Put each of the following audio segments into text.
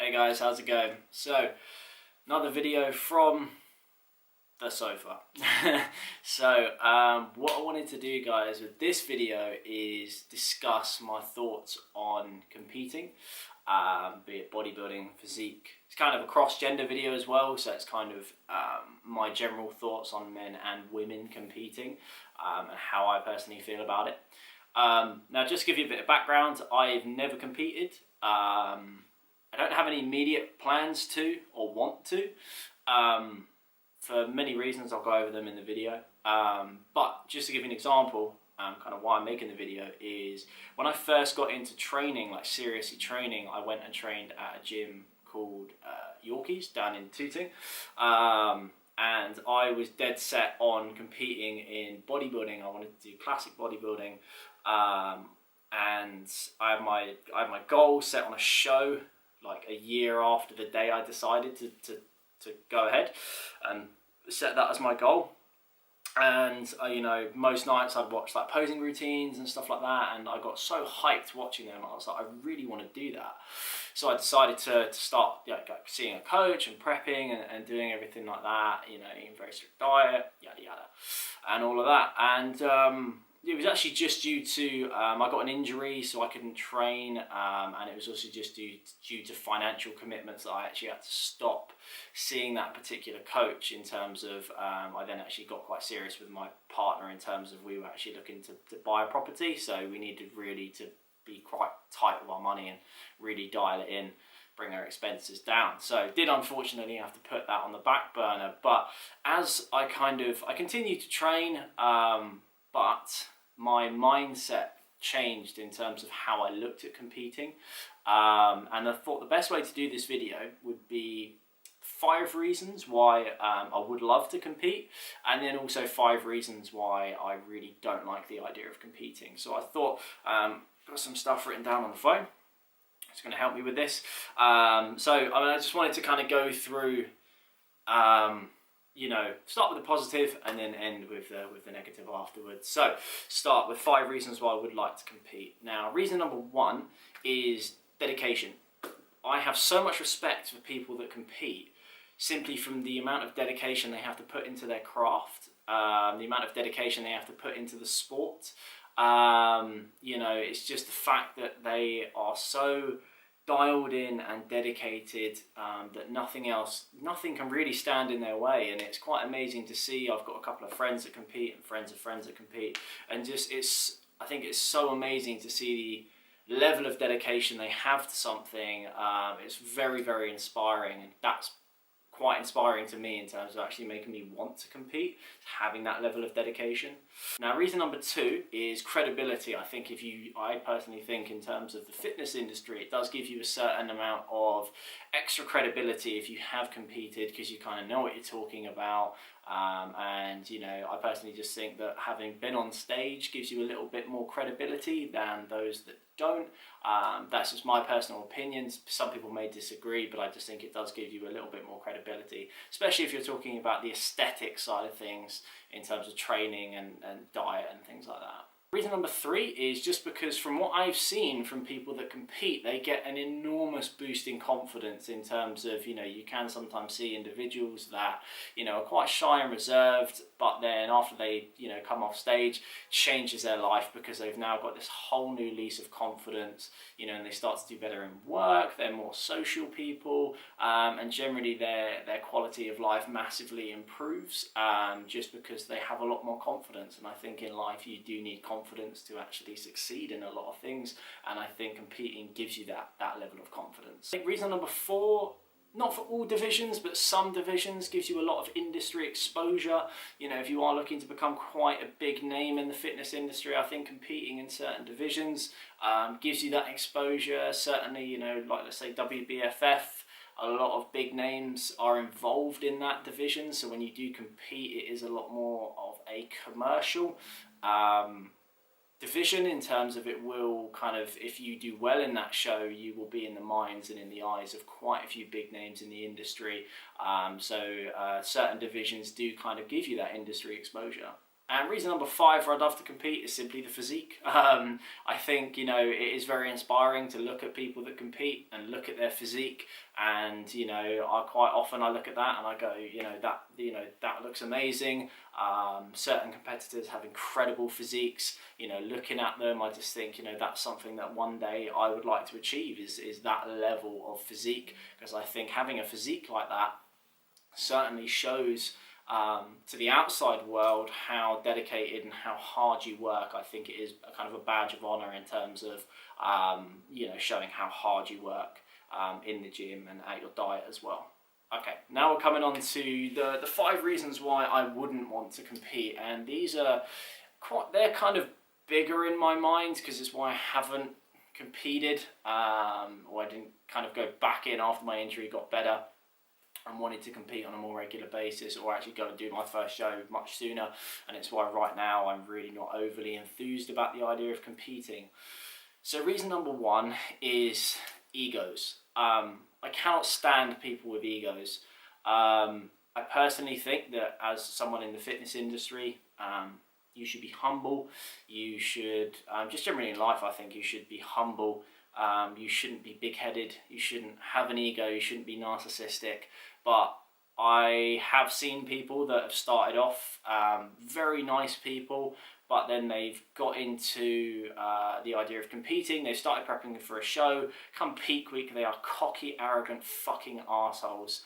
Hey guys, how's it going? So, another video from the sofa. What I wanted to do, guys, with this video is discuss my thoughts on competing, be it bodybuilding, physique. It's kind of a cross-gender video as well, so it's kind of my general thoughts on men and women competing and how I personally feel about it. Now, just to give you a bit of background, I've never competed. I don't have any immediate plans to or want to, for many reasons. I'll go over them in the video. But just to give you an example, kind of why I'm making the video is when I first got into training, like seriously training, I went and trained at a gym called Yorkie's down in Tooting. And I was dead set on competing in bodybuilding. I wanted to do classic bodybuilding. And I had my goal set on a show like a year after the day I decided to go ahead and set that as my goal. And you know, most nights I'd watch like posing routines and stuff like that, and I got so hyped watching them. I was like, I really want to do that. So I decided to start seeing a coach and prepping and doing everything like that, you know, eating a very strict diet, yada yada, and all of that. And it was actually just due to, I got an injury so I couldn't train, and it was also just due to financial commitments that I actually had to stop seeing that particular coach, in terms of, I then actually got quite serious with my partner in terms of we were actually looking to buy a property, so we needed really to be quite tight with our money and really dial it in, bring our expenses down. So did unfortunately have to put that on the back burner, but as I continued to train, but my mindset changed in terms of how I looked at competing, and I thought the best way to do this video would be 5 reasons why I would love to compete, and then also 5 reasons why I really don't like the idea of competing. So I thought, got some stuff written down on the phone. It's going to help me with this. I just wanted to kind of go through, you know, start with the positive and then end with the negative afterwards. So start with 5 reasons why I would like to compete. Now, reason number 1 is dedication. I have so much respect for people that compete simply from the amount of dedication they have to put into their craft, the amount of dedication they have to put into the sport. You know, it's just the fact that they are so dialed in and dedicated, that nothing can really stand in their way, and it's quite amazing to see. I've got a couple of friends that compete and friends of friends that compete, and I think it's so amazing to see the level of dedication they have to something. It's very, very inspiring, and that's quite inspiring to me in terms of actually making me want to compete, having that level of dedication. Now, reason number 2 is credibility. I personally think in terms of the fitness industry, it does give you a certain amount of extra credibility if you have competed, because you kind of know what you're talking about. And you know, I personally just think that having been on stage gives you a little bit more credibility than those that don't. That's just my personal opinion. Some people may disagree, but I just think it does give you a little bit more credibility, especially if you're talking about the aesthetic side of things in terms of training and diet and things like that. Reason number 3 is just because from what I've seen from people that compete, they get an enormous boost in confidence in terms of, you know, you can sometimes see individuals that, you know, are quite shy and reserved, but then after they, you know, come off stage, changes their life because they've now got this whole new lease of confidence, you know, and they start to do better in work, they're more social people, and generally their quality of life massively improves, just because they have a lot more confidence. And I think in life you do need confidence to actually succeed in a lot of things, and I think competing gives you that level of confidence. I think reason number 4, not for all divisions, but some divisions, gives you a lot of industry exposure. You know, if you are looking to become quite a big name in the fitness industry, I think competing in certain divisions gives you that exposure. Certainly, you know, like let's say WBFF, a lot of big names are involved in that division, so when you do compete, it is a lot more of a commercial division, in terms of it will kind of, if you do well in that show, you will be in the minds and in the eyes of quite a few big names in the industry. Certain divisions do kind of give you that industry exposure. And reason number 5 where I'd love to compete is simply the physique. I think, it is very inspiring to look at people that compete and look at their physique. And, I quite often look at that and I go, that looks amazing. Certain competitors have incredible physiques. Looking at them, I just think, that's something that one day I would like to achieve is that level of physique. Because I think having a physique like that certainly shows to the outside world how dedicated and how hard you work. I think it is a kind of a badge of honor in terms of showing how hard you work in the gym and at your diet as well. Okay, now we're coming on to the 5 reasons why I wouldn't want to compete, and these are they're kind of bigger in my mind because it's why I haven't competed, or I didn't kind of go back in after my injury got better and wanted to compete on a more regular basis, or actually go and do my first show much sooner. And it's why right now I'm really not overly enthused about the idea of competing. So reason number 1 is egos. I cannot stand people with egos. I personally think that as someone in the fitness industry, you should be humble. You should, just generally in life, I think you should be humble. You shouldn't be big-headed. You shouldn't have an ego. You shouldn't be narcissistic. But I have seen people that have started off very nice people, but then they've got into the idea of competing. They've started prepping for a show. Come peak week, they are cocky, arrogant, fucking arseholes.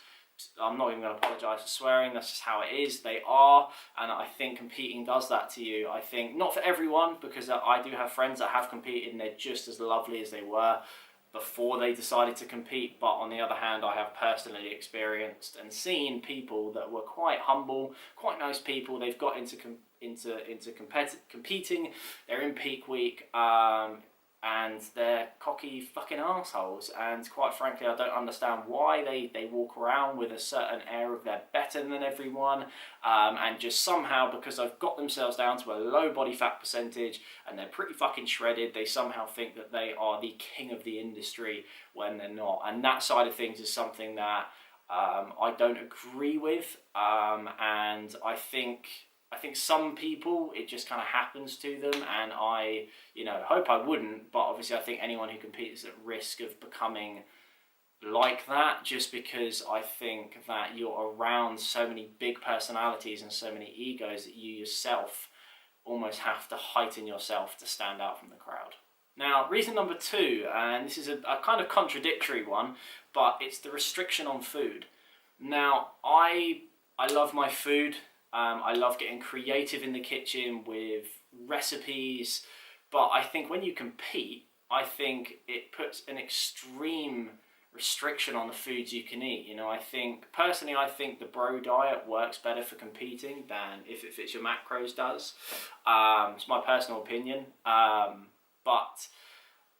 I'm not even going to apologise for swearing, that's just how it is. They are, and I think competing does that to you. I think, not for everyone, because I do have friends that have competed and they're just as lovely as they were before they decided to compete, but on the other hand, I have personally experienced and seen people that were quite humble, quite nice people. They've got into competing, they're in peak week, and they're cocky fucking assholes. And quite frankly, I don't understand why they walk around with a certain air of they're better than everyone, and just somehow, because they've got themselves down to a low body fat percentage and they're pretty fucking shredded, they somehow think that they are the king of the industry when they're not. And that side of things is something that I don't agree with, and I think some people, it just kind of happens to them, and I hope I wouldn't, but obviously I think anyone who competes is at risk of becoming like that, just because I think that you're around so many big personalities and so many egos that you yourself almost have to heighten yourself to stand out from the crowd. Now, reason number 2, and this is a kind of contradictory one, but it's the restriction on food. Now, I love my food. I love getting creative in the kitchen with recipes, but I think when you compete, I think it puts an extreme restriction on the foods you can eat. I think the bro diet works better for competing than if it fits your macros does. It's my personal opinion, but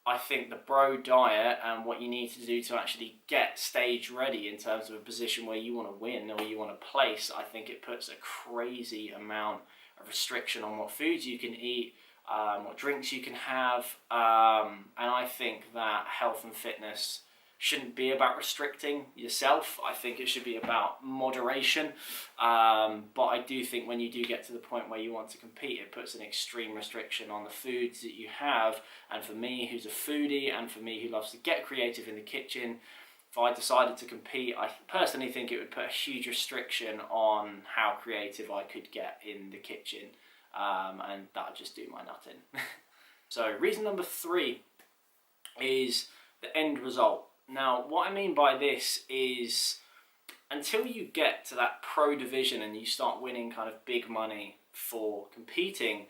I think the bro diet and what you need to do to actually get stage ready in terms of a position where you want to win or you want to place, I think it puts a crazy amount of restriction on what foods you can eat, what drinks you can have, and I think that health and fitness shouldn't be about restricting yourself. I think it should be about moderation, but I do think when you do get to the point where you want to compete, it puts an extreme restriction on the foods that you have. And for me, who's a foodie, and for me who loves to get creative in the kitchen, if I decided to compete, I personally think it would put a huge restriction on how creative I could get in the kitchen, and that would just do my nut in. So reason number 3 is the end result. Now, what I mean by this is, until you get to that pro division and you start winning kind of big money for competing,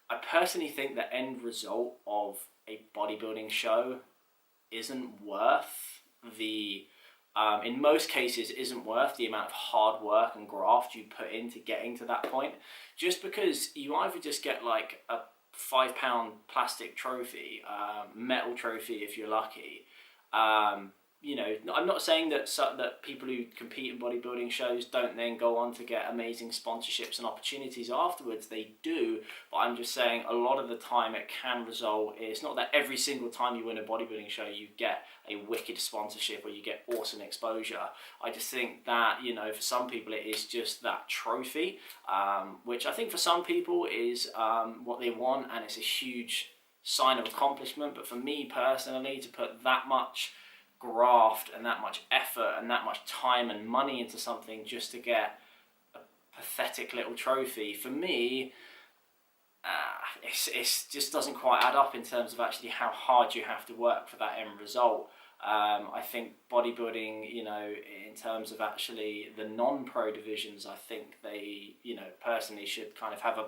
I personally think the end result of a bodybuilding show isn't worth in most cases, isn't worth the amount of hard work and graft you put into getting to that point. Just because you either just get like a £5 plastic trophy, metal trophy if you're lucky, I'm not saying that that people who compete in bodybuilding shows don't then go on to get amazing sponsorships and opportunities afterwards. They do, but I'm just saying a lot of the time it can result. It's not that every single time you win a bodybuilding show you get a wicked sponsorship or you get awesome exposure. I just think that, for some people it is just that trophy, which I think for some people is what they want, and it's a huge sign of accomplishment. But for me personally, to put that much graft and that much effort and that much time and money into something just to get a pathetic little trophy, for me, it's just doesn't quite add up in terms of actually how hard you have to work for that end result. I think bodybuilding, in terms of actually the non-pro divisions, I think they, personally should kind of have a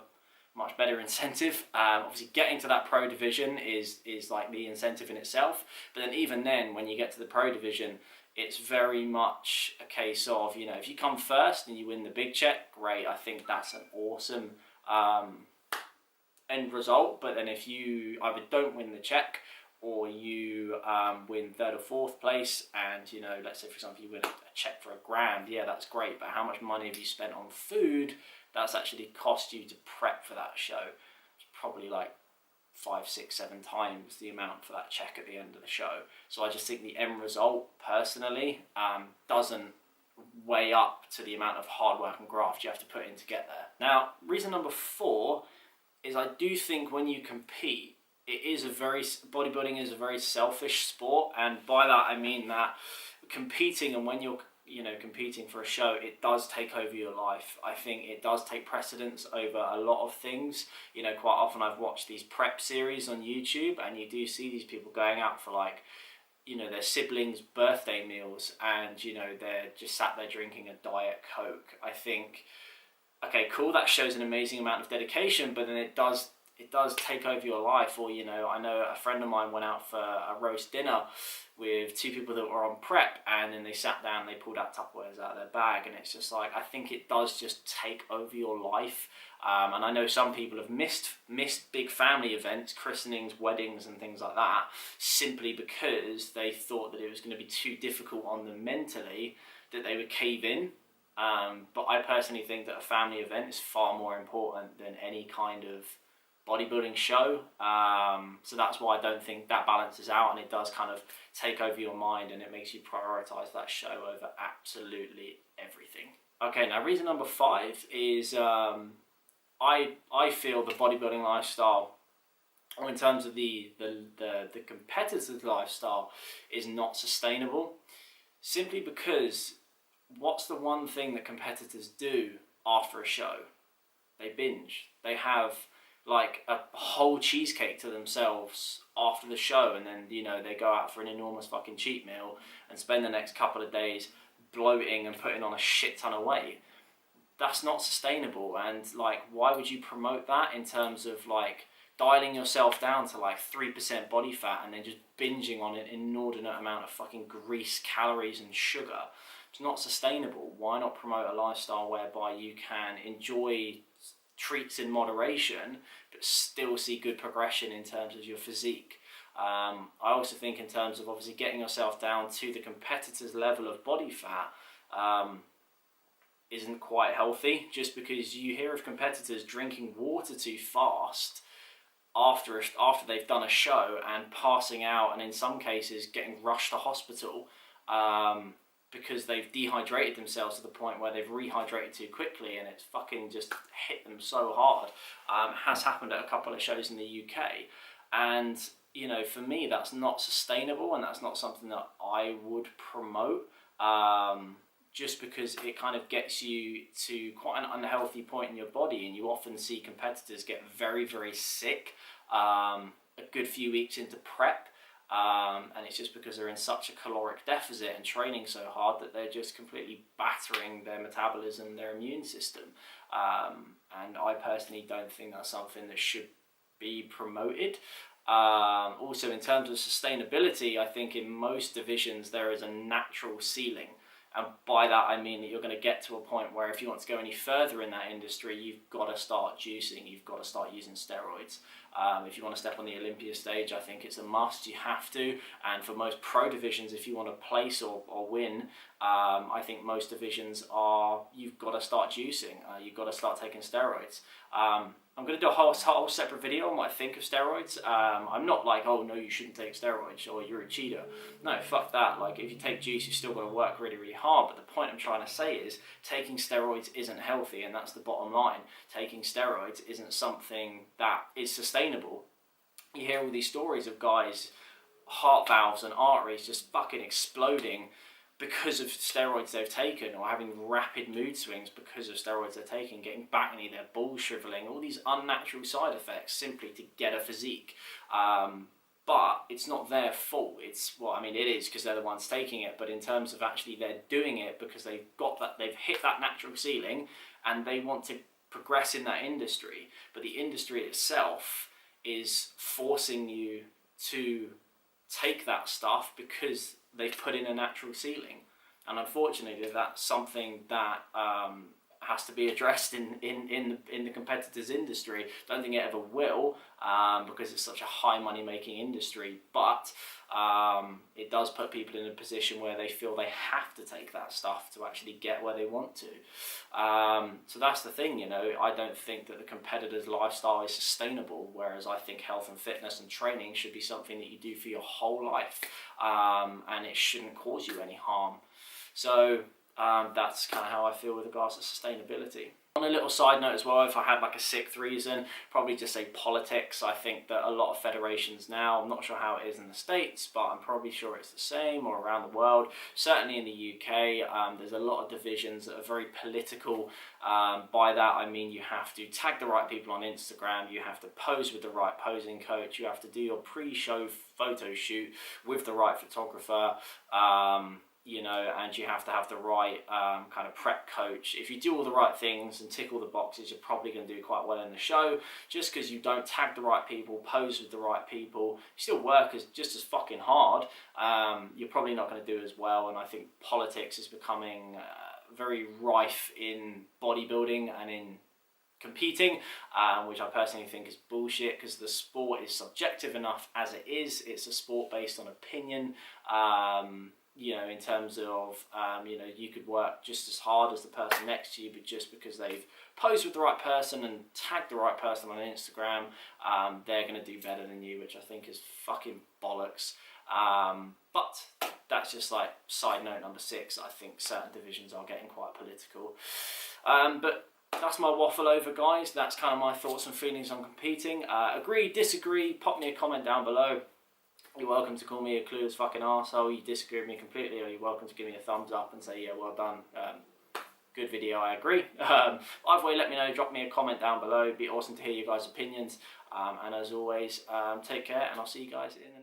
much better incentive. Obviously getting to that pro division is like the incentive in itself, but then even then when you get to the pro division, it's very much a case of, if you come first and you win the big check, great, I think that's an awesome end result. But then if you either don't win the check or you win third or fourth place, and let's say for example you win a check for $1,000, yeah, that's great, but how much money have you spent on food that's actually cost you to prep for that show? It's probably like 5, 6, 7 times the amount for that check at the end of the show. So I just think the end result personally doesn't weigh up to the amount of hard work and graft you have to put in to get there. Now, reason number 4 is I do think when you compete, bodybuilding is a very selfish sport, and by that I mean that competing, and when you're competing for a show, it does take over your life. I think it does take precedence over a lot of things. Quite often I've watched these prep series on YouTube, and you do see these people going out for their siblings' birthday meals, and they're just sat there drinking a Diet Coke. I think, okay, cool, that shows an amazing amount of dedication, but then it does take over your life. Or, I know a friend of mine went out for a roast dinner with 2 people that were on prep, and then they sat down, they pulled out Tupperwares out of their bag, and it's just like, I think it does just take over your life. And I know some people have missed big family events, christenings, weddings and things like that, simply because they thought that it was going to be too difficult on them mentally, that they would cave in. But I personally think that a family event is far more important than any kind of bodybuilding show. So that's why I don't think that balances out, and it does kind of take over your mind, and it makes you prioritize that show over absolutely everything. Okay, now reason number 5 is I feel the bodybuilding lifestyle, or in terms of the competitor's lifestyle, is not sustainable, simply because what's the one thing that competitors do after a show? They binge. They have like a whole cheesecake to themselves after the show, and then they go out for an enormous fucking cheat meal and spend the next couple of days bloating and putting on a shit ton of weight. That's not sustainable, and why would you promote that in terms of dialing yourself down to 3% body fat and then just binging on an inordinate amount of fucking grease, calories and sugar? It's not sustainable. Why not promote a lifestyle whereby you can enjoy treats in moderation but still see good progression in terms of your physique? I also think in terms of obviously getting yourself down to the competitor's level of body fat isn't quite healthy, just because you hear of competitors drinking water too fast after they've done a show and passing out, and in some cases getting rushed to hospital because they've dehydrated themselves to the point where they've rehydrated too quickly, and it's fucking just hit them so hard. Has happened at a couple of shows in the UK, and for me that's not sustainable, and that's not something that I would promote, just because it kind of gets you to quite an unhealthy point in your body, and you often see competitors get very, very sick a good few weeks into prep. And it's just because they're in such a caloric deficit and training so hard that they're just completely battering their metabolism, their immune system. And I personally don't think that's something that should be promoted. Also, in terms of sustainability, I think in most divisions there is a natural ceiling. And by that I mean that you're going to get to a point where if you want to go any further in that industry, you've got to start juicing, you've got to start using steroids. If you want to step on the Olympia stage, I think it's a must. You have to. And for most pro divisions, if you want to place or win, I think most divisions you've got to start juicing. You've got to start taking steroids. I'm going to do a whole separate video on what I think of steroids. I'm not like, oh no, you shouldn't take steroids, or you're a cheater. No, fuck that. Like, if you take juice, you're still going to work really, really hard. But the point I'm trying to say is taking steroids isn't healthy, and that's the bottom line. Taking steroids isn't something that is sustainable. You hear all these stories of guys, heart valves and arteries just fucking exploding because of steroids they've taken, or having rapid mood swings because of steroids they're taking, getting bacony, their balls shriveling, all these unnatural side effects simply to get a physique. But it's not their fault. It is because they're the ones taking it, but in terms of actually they're doing it because they've hit that natural ceiling and they want to progress in that industry. But the industry itself is forcing you to take that stuff because they've put in a natural ceiling, and unfortunately that's something that has to be addressed in the competitors industry. Don't think it ever will, because it's such a high money making industry, but it does put people in a position where they feel they have to take that stuff to actually get where they want to. So that's the thing, you know, I don't think that the competitor's lifestyle is sustainable, whereas I think health and fitness and training should be something that you do for your whole life, and it shouldn't cause you any harm. So that's kind of how I feel with regards to sustainability. On a little side note as well, if I had like a sixth reason, probably just say politics. I think that a lot of federations now, I'm not sure how it is in the States, but I'm probably sure it's the same, or around the world. Certainly in the UK, there's a lot of divisions that are very political. By that I mean you have to tag the right people on Instagram, you have to pose with the right posing coach, you have to do your pre-show photo shoot with the right photographer, you know, and you have to have the right kind of prep coach. If you do all the right things and tick all the boxes, you're probably going to do quite well in the show. Just because you don't tag the right people, pose with the right people, you still work just as fucking hard, you're probably not going to do as well. And I think politics is becoming very rife in bodybuilding and in competing, which I personally think is bullshit, because the sport is subjective enough as it is. It's a sport based on opinion. You know, in terms of, you know, you could work just as hard as the person next to you, but just because they've posed with the right person and tagged the right person on Instagram, they're going to do better than you, which I think is fucking bollocks. But that's just like side note number 6. I think certain divisions are getting quite political. But that's my waffle over, guys. That's kind of my thoughts and feelings on competing. Agree, disagree, pop me a comment down below. You're welcome to call me a clueless fucking arsehole. You disagree with me completely, or you're welcome to give me a thumbs up and say, yeah, well done, good video, I agree. Either way, let me know, drop me a comment down below. It'd be awesome to hear your guys' opinions. And as always, take care, and I'll see you guys in